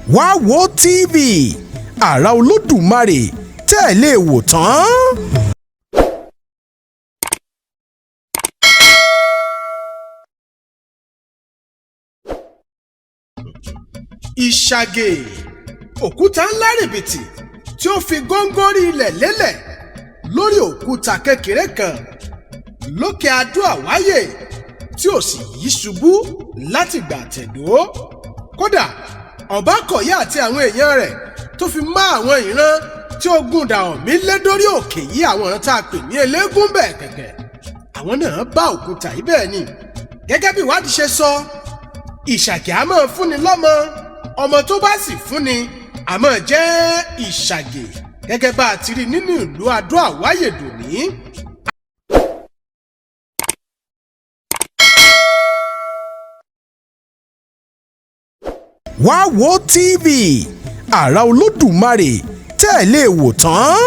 wá wo TV àrà Olódùmarè tẹ́ ẹ lè wò tán. Ìṣàgè òkúta ńlá rìbìtì tí ó fi góńgórí ilẹ̀ lélẹ̀ lórí òkúta kékeré kan lókè Adó Àwáyè tí ò sì yí ṣubú láti gbà tẹ̀dó. Kódà Ọbákọ̀yà àti àwọn èèyàn rẹ̀ tó fi mọ́ àwọn ìran tí ogun Dàọ̀mí lé dórí òkè yìí, àwọn ìran tá a pè ní eléégún bẹ́ẹ̀ kẹ̀kẹ́, àwọn náà bá òkúta yìí bẹ́ẹ̀ ni. Gẹ́gẹ́ bí ìwádìí ṣe sọ, Ìṣàgè á máa fúnni lọ́mọ, ọmọ tó bá sì fúnni á máa jẹ́ Ìṣàgè, gẹ́gẹ́ bá a ti rí nínú ìlú Adó Àwáyè dòní. Wá wo TV àrà Olódùmarè tẹ́ ẹ lè wò tán.